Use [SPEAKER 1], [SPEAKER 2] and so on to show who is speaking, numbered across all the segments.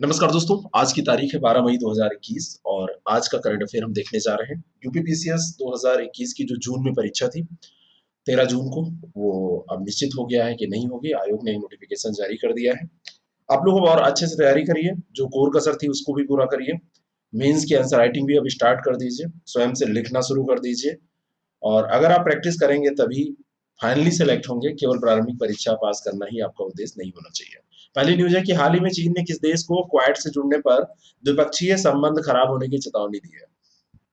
[SPEAKER 1] नमस्कार दोस्तों, आज की तारीख है 12 मई 2021 और आज का करंट अफेयर हम देखने जा रहे हैं। यूपीपीसीएस 2021 की जो जून में परीक्षा थी 13 जून को, वो अब निश्चित हो गया है कि नहीं होगी। आयोग ने नोटिफिकेशन जारी कर दिया है। आप लोग अब और अच्छे से तैयारी करिए, जो कोर कसर थी उसको भी पूरा करिए। मेंस की आंसर राइटिंग भी अब स्टार्ट कर दीजिए, स्वयं से लिखना शुरू कर दीजिए। और अगर आप प्रैक्टिस करेंगे तभी फाइनली सेलेक्ट होंगे। केवल प्रारंभिक परीक्षा पास करना ही आपका उद्देश्य नहीं होना चाहिए। पहली न्यूज है कि हाल ही में चीन ने किस देश को क्वाड से जुड़ने पर द्विपक्षीय संबंध खराब होने की चेतावनी दी है।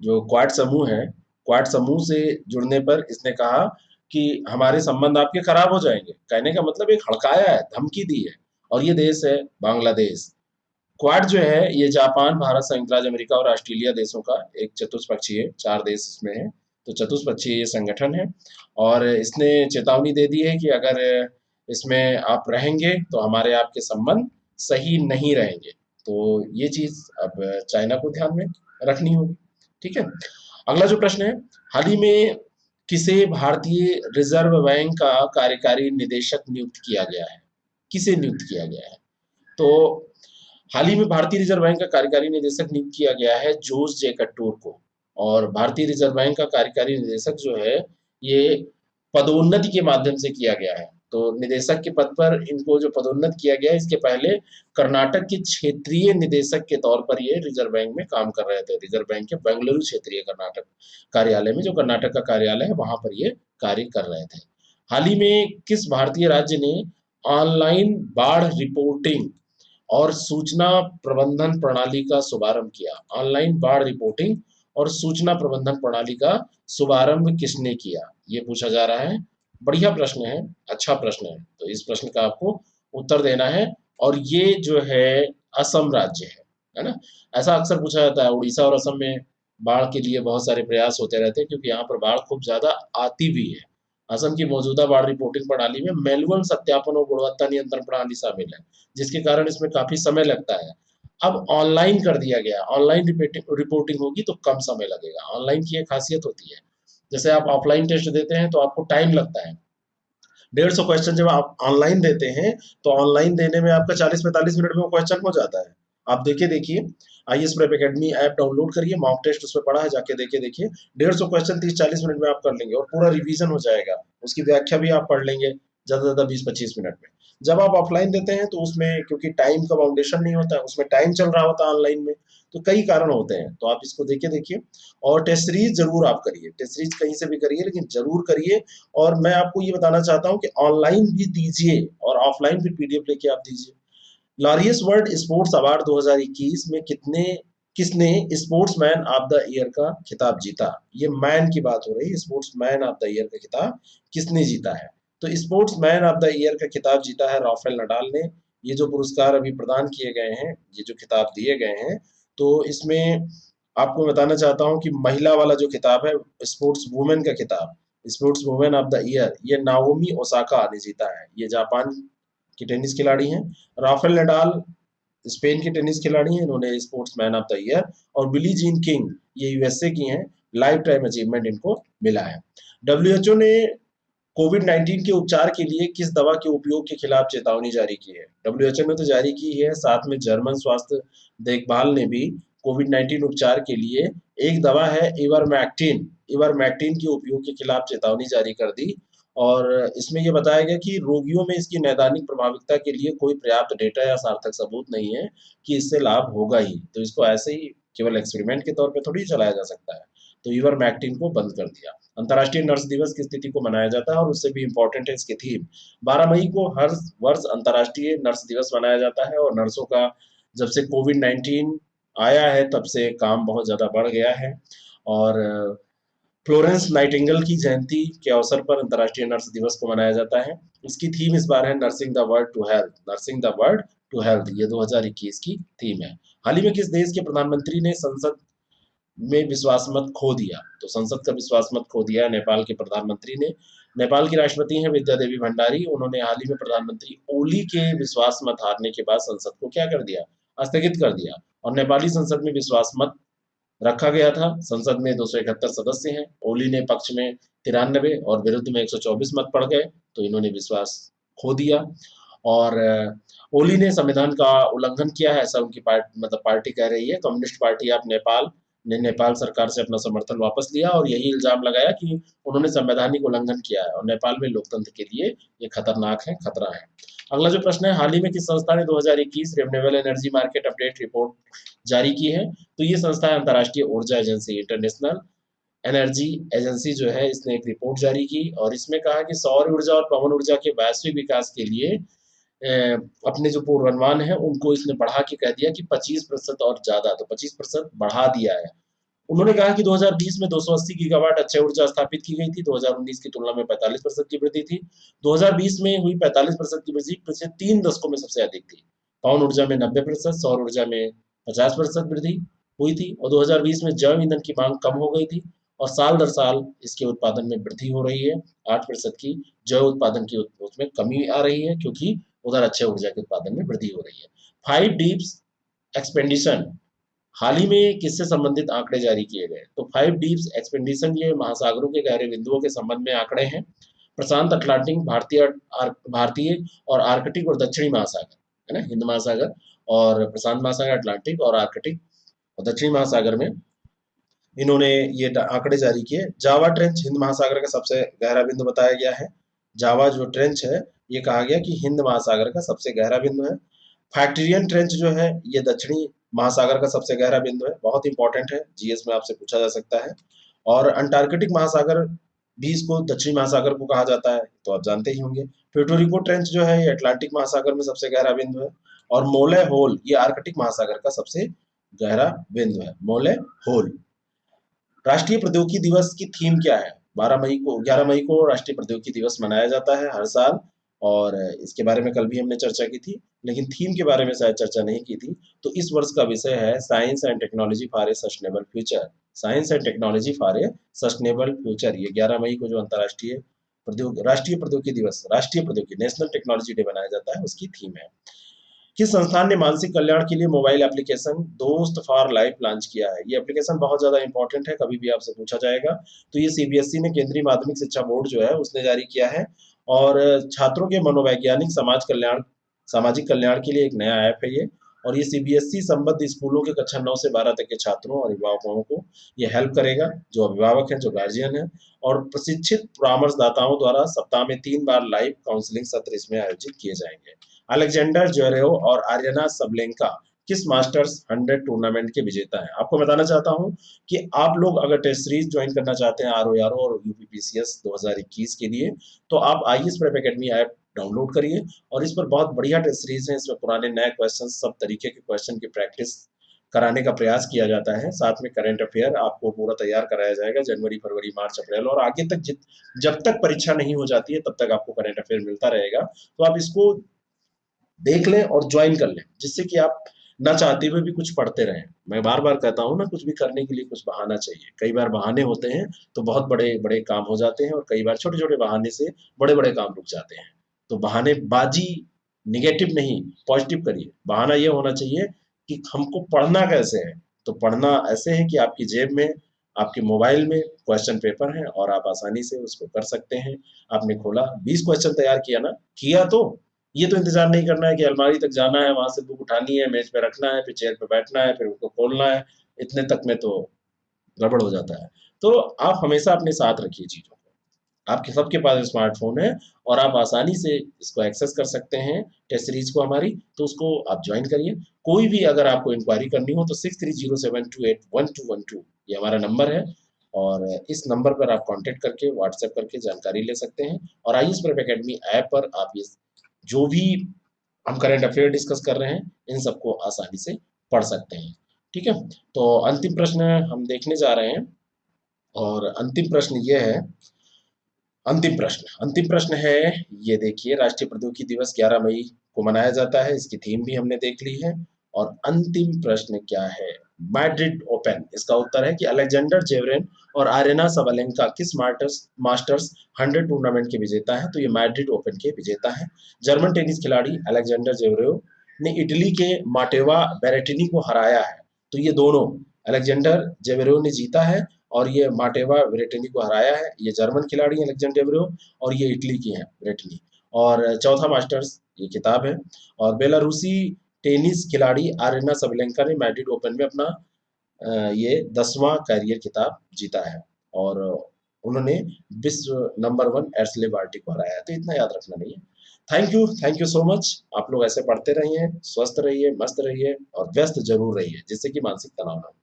[SPEAKER 1] जो क्वाड समूह है, क्वाड समूह से जुड़ने पर इसने कहा कि हमारे संबंध आपके खराब हो जाएंगे। कहने का मतलब एक हड़काया है, धमकी दी है। और ये देश है बांग्लादेश। क्वाड जो है ये जापान, भारत, संयुक्त राज्य अमेरिका और ऑस्ट्रेलिया देशों का एक चतुष्पक्षीय, 4 देश इसमें है। तो चतुष्पक्षीय ये संगठन है और इसने चेतावनी दे दी है कि अगर इसमें आप रहेंगे तो हमारे आपके संबंध सही नहीं रहेंगे। तो ये चीज अब चाइना को ध्यान में रखनी होगी। ठीक है। अगला जो प्रश्न है, हाल ही में किसे भारतीय रिजर्व बैंक का कार्यकारी निदेशक नियुक्त किया गया है? किसे नियुक्त किया गया है? तो हाल ही में भारतीय रिजर्व बैंक का कार्यकारी निदेशक नियुक्त किया गया है जोस जे कट्टूर को। और भारतीय रिजर्व बैंक का कार्यकारी निदेशक जो है ये पदोन्नति के माध्यम से किया गया है। तो निदेशक के पद पर इनको जो पदोन्नत किया गया है, इसके पहले कर्नाटक के क्षेत्रीय निदेशक के तौर पर ये रिजर्व बैंक में काम कर रहे थे। रिजर्व बैंक के बेंगलुरु क्षेत्रीय कर्नाटक कार्यालय में, जो कर्नाटक का कार्यालय है, वहां पर ये कार्य कर रहे थे। हाल ही में किस भारतीय राज्य ने ऑनलाइन बाढ़ रिपोर्टिंग और सूचना प्रबंधन प्रणाली का शुभारंभ किया? ऑनलाइन बाढ़ रिपोर्टिंग और सूचना प्रबंधन प्रणाली का शुभारंभ किसने किया? ये पूछा जा रहा है। बढ़िया प्रश्न है, अच्छा प्रश्न है। तो इस प्रश्न का आपको उत्तर देना है। और ये जो है असम राज्य है ना। ऐसा अक्सर पूछा जाता है, उड़ीसा और असम में बाढ़ के लिए बहुत सारे प्रयास होते रहते हैं, क्योंकि यहाँ पर बाढ़ खूब ज्यादा आती भी है। असम की मौजूदा बाढ़ रिपोर्टिंग प्रणाली में मैनुअल सत्यापन और गुणवत्ता नियंत्रण प्रणाली शामिल है, जिसके कारण इसमें काफी समय लगता है। अब ऑनलाइन कर दिया गया, ऑनलाइन रिपोर्टिंग होगी तो कम समय लगेगा। ऑनलाइन की एक खासियत होती है, जैसे आप ऑफलाइन टेस्ट देते हैं तो आपको टाइम लगता है। 150 क्वेश्चन जब आप ऑनलाइन देते हैं तो ऑनलाइन देने में आपका 40-45 मिनट में वो क्वेश्चन हो जाता है। आप देखे देखिए, IAS prep academy app download करिए, मॉक टेस्ट उसमें पड़ा है, जाके देखे देखिए। 150 क्वेश्चन 30-40 मिनट में आप कर लेंगे और पूरा रिवीजन हो जाएगा। उसकी व्याख्या भी आप पढ़ लेंगे ज्यादा से ज्यादा 20-25 मिनट में। जब आप ऑफलाइन देते हैं तो उसमें क्योंकि टाइम का बाउंडेशन नहीं होता है, उसमें टाइम चल रहा होता है ऑनलाइन में, तो कई कारण होते हैं। तो आप इसको देखे देखिए। और टेस्ट सीरीज जरूर आप करिए, टेस्ट सीरीज कहीं से भी करिए लेकिन जरूर करिए। और मैं आपको ये बताना चाहता हूँ कि ऑनलाइन भी दीजिए और ऑफलाइन भी पीडीएफ लेके आप दीजिए। लॉरियस वर्ल्ड स्पोर्ट्स अवार्ड 2021 में किसने स्पोर्ट्समैन ऑफ द ईयर का खिताब जीता? ये मैन की बात हो रही है, स्पोर्ट्समैन ऑफ द ईयर का खिताब किसने जीता है? तो स्पोर्ट्समैन ऑफ द ईयर का खिताब जीता है राफेल नडाल ने। ये जो पुरस्कार अभी प्रदान किए गए हैं, ये जो खिताब दिए गए हैं, तो इसमें आपको बताना चाहता हूँ कि महिला वाला जो खिताब है, स्पोर्ट्स वुमेन का खिताब, sports women of the year, ये नाओमी ओसाका ने जीता है। ये जापान की टेनिस खिलाड़ी हैं। राफेल नडाल स्पेन के टेनिस खिलाड़ी हैं, इन्होंने sports man of the year. और बिली जीन किंग ये यूएसए की हैं, लाइफ टाइम अचीवमेंट इनको मिला है। डब्ल्यूएचओ ने कोविड-19 के उपचार के लिए किस दवा के उपयोग के खिलाफ चेतावनी जारी की है? डब्ल्यूएचओ ने तो जारी की है, साथ में जर्मन स्वास्थ्य देखभाल ने भी कोविड-19 उपचार के लिए एक दवा है इवरमैक्टिन, इवरमैक्टिन के उपयोग के खिलाफ चेतावनी जारी कर दी। और इसमें यह बताया गया कि रोगियों में इसकी नैदानिक प्रभाविता के लिए कोई पर्याप्त डेटा या सार्थक सबूत नहीं है कि इससे लाभ होगा ही। तो इसको ऐसे ही केवल एक्सपेरिमेंट के तौर पे थोड़ी चलाया जा सकता है। तो इवरमैक्टिन को बंद कर दिया। अंतर्राष्ट्रीय नर्स दिवस किस तिथि को मनाया जाता है? और उससे भी इम्पोर्टेंट है इसकी थीम। 12 मई को हर वर्ष अंतर्राष्ट्रीय नर्स दिवस मनाया जाता है। और नर्सों का जब से कोविड-19 आया है तब से काम बहुत ज्यादा बढ़ गया है। और फ्लोरेंस नाइटिंगेल की जयंती के अवसर पर अंतर्राष्ट्रीय नर्स दिवस को मनाया जाता है। इसकी थीम इस बार है nursing the world to health, nursing the world to health, ये 2021 की थीम है। हाल ही में किस देश के प्रधानमंत्री ने संसद में विश्वास मत खो दिया? तो संसद का विश्वास मत खो दिया नेपाल के प्रधानमंत्री ने। नेपाल की राष्ट्रपति हैं विद्या देवी भंडारी। उन्होंने हाल ही में प्रधानमंत्री ओली के विश्वास मत हारने के बाद संसद को क्या कर दिया? स्थगित कर दिया। और नेपाली संसद में विश्वास मत रखा गया था। संसद में 271 सदस्य हैं। ओली ने पक्ष में 93 और विरुद्ध में 124 मत पड़ गए, तो इन्होंने विश्वास खो दिया। और ओली ने संविधान का उल्लंघन किया है, ऐसा उनकी पार्टी कह रही है। कम्युनिस्ट पार्टी ऑफ नेपाल ने नेपाल सरकार से अपना समर्थन वापस लिया और यही इल्जाम लगाया कि उन्होंने संवैधानिक उल्लंघन किया है और नेपाल में लोकतंत्र के लिए ये खतरनाक है, खतरा है। अगला जो प्रश्न है, हाल ही में किस संस्था ने 2021 renewable energy market update report जारी की है? तो ये संस्था है अंतर्राष्ट्रीय ऊर्जा एजेंसी, इंटरनेशनल एनर्जी एजेंसी जो है, इसने एक रिपोर्ट जारी की और इसमें कहा कि सौर ऊर्जा और पवन ऊर्जा के वैश्विक विकास के लिए अपने जो पूर्वानुमान है उनको इसने बढ़ा के कह दिया कि 25% और ज्यादा, तो 25% बढ़ा दिया है। उन्होंने कहा कि 2020 में 280 गीगावाट अक्षय ऊर्जा स्थापित की गई थी, 2019 की तुलना में 45% की वृद्धि थी। 2020 में हुई 45% की वृद्धि पिछले 3 दशकों में सबसे अधिक थी। पवन ऊर्जा में 90%, सौर ऊर्जा में 50% वृद्धि हुई थी और 2020 में जैव ईंधन की मांग कम हो गई थी और साल दर साल इसके उत्पादन में वृद्धि हो रही है। 8% की जैव उत्पादन की उसमें कमी आ रही है क्योंकि उधर अक्षय ऊर्जा के उत्पादन में वृद्धि हो रही है। 5 डीप्स एक्सपेंडिशन, हाल ही में किससे संबंधित आंकड़े जारी किए गए? तो 5 डीप्स एक्सपेंडिशन ये महासागरों के गहरे बिंदुओं के संबंध में आंकड़े हैं। प्रशांत अटलांटिक, भारतीय और आर्कटिक और दक्षिणी महासागर, है ना, हिंद महासागर और प्रशांत महासागर, अटलांटिक और आर्कटिक और दक्षिणी महासागर में इन्होंने ये आंकड़े जारी किए। जावा ट्रेंच हिंद महासागर का सबसे गहरा बिंदु बताया गया है। जावा जो ट्रेंच है ये कहा गया कि हिंद महासागर का सबसे गहरा बिंदु है। फैक्ट्रियन ट्रेंच जो है ये दक्षिणी महासागर का सबसे गहरा बिंदु है, बहुत इंपॉर्टेंट है, जीएस में आपसे पूछा जा सकता है। और अंटार्कटिक महासागर भी इसको दक्षिणी महासागर को कहा जाता है, तो आप जानते ही होंगे। प्यूर्टो ट्रेंच जो है ये अटलांटिक महासागर में सबसे गहरा बिंदु है और मोले होल ये आर्कटिक महासागर का सबसे गहरा बिंदु है, मोले होल। राष्ट्रीय प्रौद्योगिकी दिवस की थीम क्या है? 11 मई को राष्ट्रीय प्रौद्योगिकी दिवस मनाया जाता है हर साल और इसके बारे में कल भी हमने चर्चा की थी, लेकिन थीम के बारे में शायद चर्चा नहीं की थी। तो इस वर्ष का विषय है science and technology for a sustainable future. Science and technology for a sustainable future, ये 11 मई को जो अंतर्राष्ट्रीय राष्ट्रीय प्रौद्योगिकी दिवस, राष्ट्रीय प्रौद्योगिकी नेशनल टेक्नोलॉजी डे बनाया जाता है, उसकी थीम है। किस संस्थान ने मानसिक कल्याण के लिए मोबाइल एप्लीकेशन दोस्त फॉर लाइफ लॉन्च किया है? ये एप्लीकेशन बहुत ज्यादा इंपॉर्टेंट है, कभी भी आपसे पूछा जाएगा। तो ये सीबीएसई ने, केंद्रीय माध्यमिक शिक्षा बोर्ड जो है उसने जारी किया है और छात्रों के मनोवैज्ञानिक सामाजिक कल्याण के लिए एक नया ऐप है ये। और ये सीबीएसई संबद्ध स्कूलों के कक्षा 9 से 12 तक के छात्रों और अभिभावकों को ये हेल्प करेगा, जो अभिभावक हैं, जो गार्जियन है, और प्रशिक्षित परामर्शदाताओं द्वारा सप्ताह में 3 बार लाइव काउंसलिंग सत्र इसमें आयोजित किए जाएंगे। अलेक्जेंडर ज्वेरेव और आर्यना सबलेंका किस मास्टर्स 100 टूर्नामेंट के विजेता हैं? आपको बताना चाहता हूं कि आप लोग अगर टेस्ट सीरीज ज्वाइन करना चाहते हैं आरओ और यूपीपीसीएस 2021 के लिए, तो आप IAS prep academy app download करिए और इस पर बहुत बढ़िया टेस्ट सीरीज है। इसमें पुराने नए क्वेश्चन, सब तरीके के क्वेश्चन की प्रैक्टिस कराने का प्रयास किया जाता है। साथ में करंट अफेयर आपको पूरा तैयार कराया जाएगा जनवरी, फरवरी, मार्च, अप्रैल और आगे तक, जब तक परीक्षा नहीं हो जाती है तब तक आपको करंट अफेयर मिलता रहेगा। तो आप इसको देख लें और ज्वाइन कर लें, जिससे कि आप ना चाहते हुए भी कुछ पढ़ते रहें। मैं बार बार कहता हूँ ना, कुछ भी करने के लिए कुछ बहाना चाहिए। कई बार बहाने होते हैं तो बहुत बड़े बड़े काम हो जाते हैं और कई बार छोटे छोटे बहाने से बड़े बड़े काम रुक जाते हैं। तो बहानेबाजी निगेटिव नहीं, पॉजिटिव करिए। बहाना ये होना चाहिए कि हमको पढ़ना कैसे है, तो पढ़ना ऐसे है कि आपकी जेब में, आपके मोबाइल में क्वेश्चन पेपर है और आप आसानी से उसको कर सकते हैं। आपने खोला, 20 क्वेश्चन तैयार किया ना, किया तो ये तो इंतजार नहीं करना है कि अलमारी तक जाना है, वहां से बुक उठानी है, मेज पे रखना है, फिर चेयर पे बैठना है, फिर उसको खोलना है। इतने तक में तो गड़बड़ हो जाता है। तो आप हमेशा अपने साथ रखिए चीजों को। आपके सबके पास स्मार्टफोन है और आप आसानी से इसको एक्सेस कर सकते हैं, टेस्ट सीरीज को हमारी, तो उसको आप ज्वाइन करिए। कोई भी अगर आपको इंक्वायरी करनी हो तो 6307281212 ये हमारा नंबर है और इस नंबर पर आप कांटेक्ट करके, व्हाट्सएप करके जानकारी ले सकते हैं। और आईएएस प्रेप एकेडमी ऐप पर आप ये जो भी हम करंट अफेयर डिस्कस कर रहे हैं इन सबको आसानी से पढ़ सकते हैं। ठीक है, तो अंतिम प्रश्न हम देखने जा रहे हैं और अंतिम प्रश्न ये है, अंतिम प्रश्न है, ये देखिए। राष्ट्रीय प्रौद्योगिकी दिवस 11 मई को मनाया जाता है, इसकी थीम भी हमने देख ली है। और अंतिम प्रश्न क्या है? मैड्रिड ओपन, इसका उत्तर है कि अलेक्जेंडर जेवरेन और आर्यना सबलेंका किस मास्टर्स 100 टूर्नामेंट के विजेता है? तो ये मैड्रिड ओपन के विजेता है। जर्मन टेनिस खिलाड़ी अलेक्जेंडर जेवरेव ने इटली के माटेवा बेरेटिनी को हराया है। तो ये दोनों, अलेक्जेंडर जेवरेव ने जीता है और ये माटेवा बेरेटिनी को हराया है। ये जर्मन खिलाड़ी हैं अलेक्जेंडर जेवरेव और ये इटली की हैं बेरेटिनी। और चौथा मास्टर्स ये किताब है। और बेलारूसी टेनिस खिलाड़ी आरेना सबलेंका ने मैड्रिड ओपन में अपना ये 10वां कैरियर खिताब जीता है। और उन्होंने विश्व नंबर 1 एर्सले बार्टी को हराया है। तो इतना याद रखना नहीं है। Thank you so much. आप लोग ऐसे पढ़ते रहिए, स्वस्थ रहिए, मस्त रहिए और व्यस्त जरूर रहिए, जिससे कि मानसिक तनाव ना हो।